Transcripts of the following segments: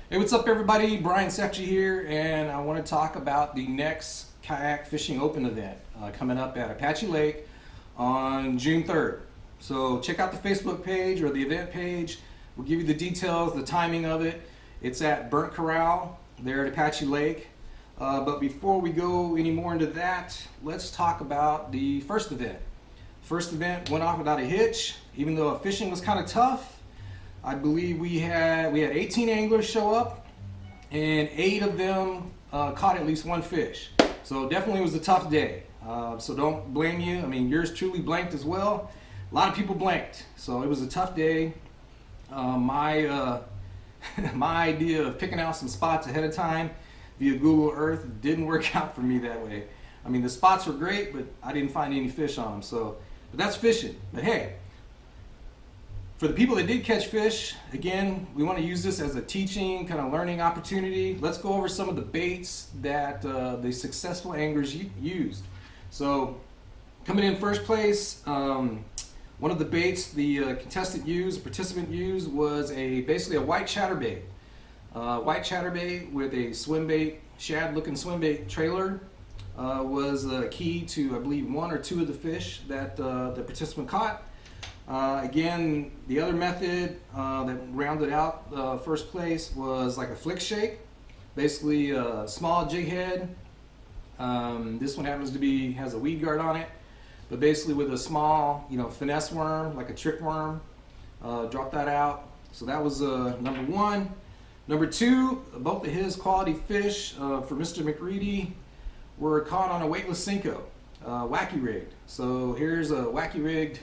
Hey, what's up everybody? Brian Sefchi here, and I want to talk about the next Kayak Fishing Open event coming up at Apache Leg on June 3rd. So check out the Facebook page or the event page. We'll give you the details, the timing of it. It's at Burnt Corral there at Apache Lake. But before we go any more into that, let's talk about the first event. First event went off without a hitch, even though fishing was kind of tough. I believe we had 18 anglers show up, and 8 of them caught at least one fish. So definitely was a tough day. So don't blame you. I mean, yours truly blanked as well. A lot of people blanked. So it was a tough day. My idea of picking out some spots ahead of time via Google Earth didn't work out for me that way. I mean, the spots were great, but I didn't find any fish on them. So, but that's fishing. But hey, for the people that did catch fish, again, we want to use this as a teaching, kind of learning opportunity. Let's go over some of the baits that the successful anglers used. So, coming in first place, one of the baits the participant used, was basically a white chatterbait. White chatterbait with a swim bait, shad-looking swim bait trailer was key to, I believe, 1 or 2 of the fish that the participant caught. Again, the other method that rounded out first place was like a flick shake, basically a small jig head. This one happens to has a weed guard on it, but basically with a small, finesse worm, like a trick worm, drop that out. So that was number 1. Number 2, both of his quality fish for Mr. McReady were caught on a weightless Cinco, wacky rigged. So here's a wacky rigged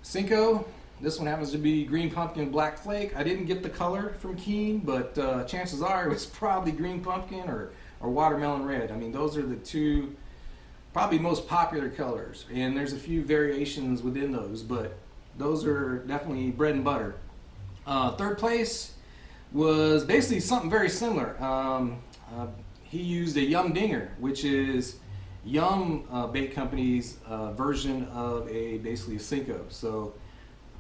Cinco. This one happens to be green pumpkin black flake. I didn't get the color from Keen, but chances are it was probably green pumpkin or watermelon red. I mean, those are the 2 probably most popular colors, and there's a few variations within those, but those are definitely bread and butter. Third place was basically something very similar. He used a Yum Dinger, which is Yum Bait Company's version of basically a Cinco. So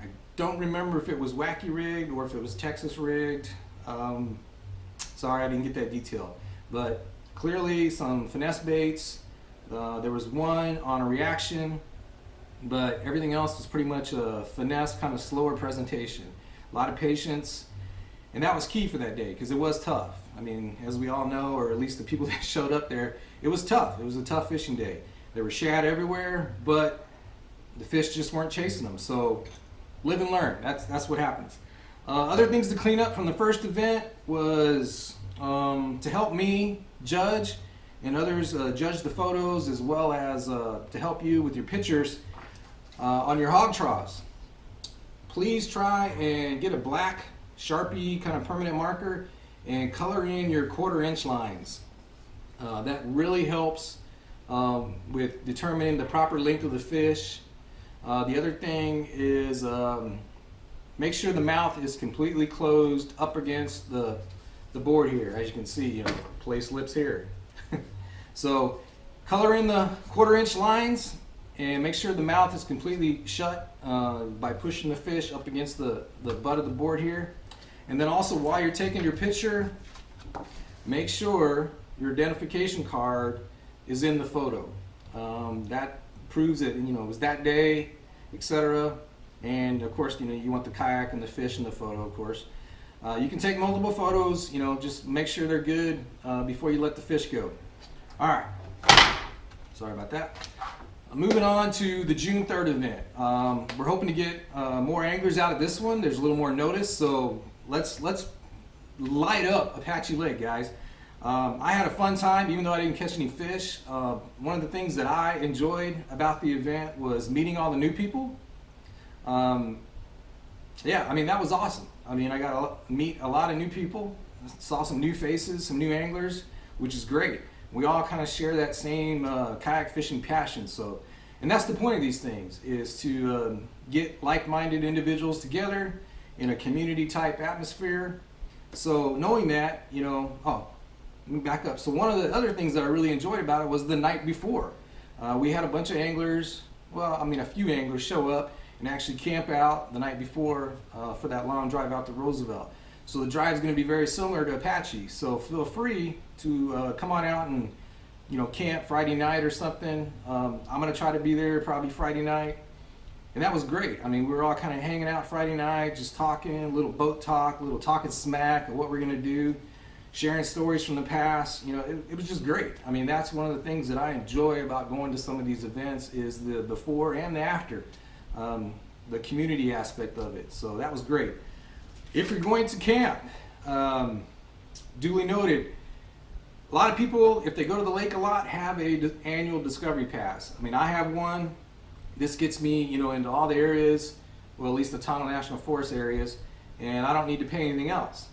I don't remember if it was wacky rigged or if it was Texas rigged. Sorry, I didn't get that detail. But clearly some finesse baits. There was one on a reaction, but everything else was pretty much a finesse, kind of slower presentation. A lot of patience, and that was key for that day because it was tough. I mean, as we all know, or at least the people that showed up there, it was tough. It was a tough fishing day. There were shad everywhere, but the fish just weren't chasing them. So live and learn. That's what happens. Other things to clean up from the first event was to help me judge and others judge the photos, as well as to help you with your pictures on your hog troughs. Please try and get a black Sharpie kind of permanent marker and color in your 1/4 inch lines. That really helps with determining the proper length of the fish. The other thing is make sure the mouth is completely closed up against the board here. As you can see, place lips here. So color in the 1/4 inch lines and make sure the mouth is completely shut by pushing the fish up against the butt of the board here. And then also, while you're taking your picture, make sure your identification card is in the photo. That proves that it was that day, etc. And of course, you want the kayak and the fish in the photo, of course. You can take multiple photos. Just make sure they're good before you let the fish go. All right. Sorry about that. Moving on to the June 3rd event. We're hoping to get more anglers out of this one. There's a little more notice, so let's light up Apache Leg, guys. I had a fun time, even though I didn't catch any fish. One of the things that I enjoyed about the event was meeting all the new people. Yeah, I mean, that was awesome. I mean, I got to meet a lot of new people, saw some new faces, some new anglers, which is great. We all kind of share that same kayak fishing passion. So, and that's the point of these things, is to get like-minded individuals together in a community type atmosphere. So knowing that, let me back up. So one of the other things that I really enjoyed about it was the night before. We had a bunch of anglers, a few anglers show up and actually camp out the night before for that long drive out to Roosevelt. So the drive is going to be very similar to Apache. So feel free to come on out and camp Friday night or something. I'm going to try to be there probably Friday night. And that was great. I mean, we were all kind of hanging out Friday night, just talking, a little boat talk, a little talking smack of what we're going to do, sharing stories from the past. It was just great. I mean, that's one of the things that I enjoy about going to some of these events is the before and the after, the community aspect of it. So that was great. If you're going to camp, duly noted, a lot of people, if they go to the lake a lot, have a annual discovery pass. I mean, I have one. This gets me, into all the areas, well, at least the Tonto National Forest areas, and I don't need to pay anything else.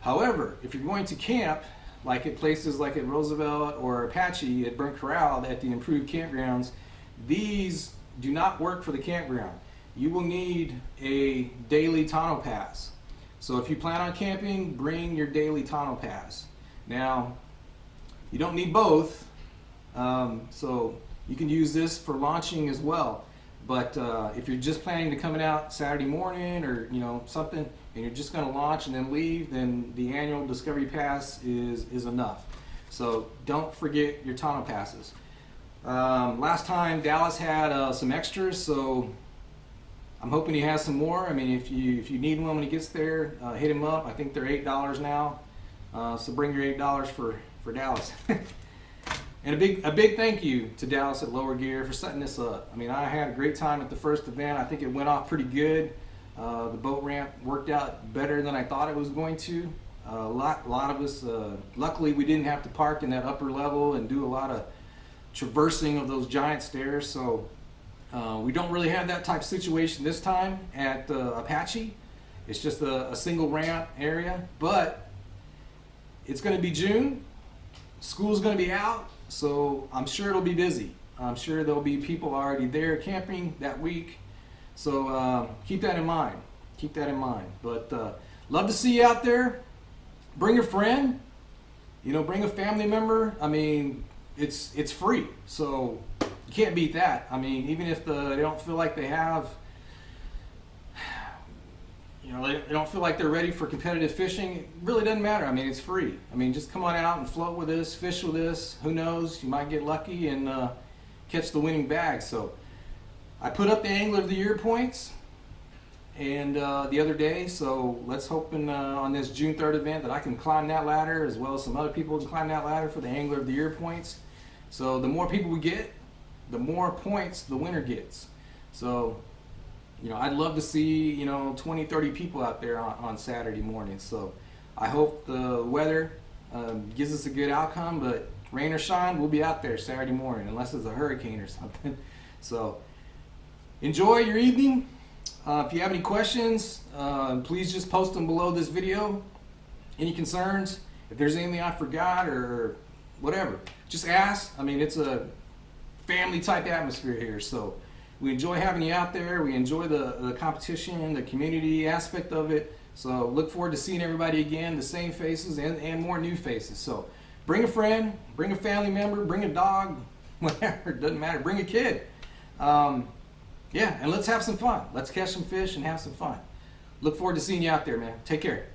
However, if you're going to camp, like at places like at Roosevelt or Apache at Burnt Corral at the improved campgrounds, these do not work for the campground. You will need a daily Tonto pass. So if you plan on camping, bring your daily Tonto pass. Now, you don't need both, so you can use this for launching as well. But if you're just planning to coming out Saturday morning or something, and you're just going to launch and then leave, then the annual Discovery Pass is enough. So don't forget your Tonto passes. Last time Dallas had some extras, so I'm hoping he has some more. I mean, if you need one when he gets there, hit him up. I think they're $8 now. So bring your $8 for Dallas. And a big thank you to Dallas at Lower Gear for setting this up. I mean, I had a great time at the first event. I think it went off pretty good. The boat ramp worked out better than I thought it was going to. A lot of us, luckily we didn't have to park in that upper level and do a lot of traversing of those giant stairs. So we don't really have that type of situation this time at Apache. It's just a single ramp area, but it's going to be June. School's going to be out, so I'm sure it'll be busy. I'm sure there'll be people already there camping that week. So keep that in mind. Keep that in mind. But love to see you out there. Bring a friend. Bring a family member. I mean, it's free, so you can't beat that. I mean, even if they don't feel like they have, they don't feel like they're ready for competitive fishing, it really doesn't matter. I mean, it's free. I mean, just come on out and float with us, fish with us. Who knows? You might get lucky and catch the winning bag. So I put up the Angler of the Year points and the other day, so let's hope on this June 3rd event that I can climb that ladder as well as some other people can climb that ladder for the Angler of the Year points. So the more people we get, the more points the winner gets. So I'd love to see 20, 30 people out there on Saturday morning. So I hope the weather gives us a good outcome, but rain or shine, we'll be out there Saturday morning unless it's a hurricane or something. So enjoy your evening. If you have any questions, please just post them below this video. Any concerns, if there's anything I forgot or whatever, just ask. I mean, it's a family type atmosphere here, so we enjoy having you out there. We enjoy the competition, the community aspect of it. So look forward to seeing everybody again, the same faces and more new faces. So bring a friend, bring a family member, bring a dog, whatever, it doesn't matter. Bring a kid. Yeah, and let's have some fun. Let's catch some fish and have some fun. Look forward to seeing you out there, man. Take care.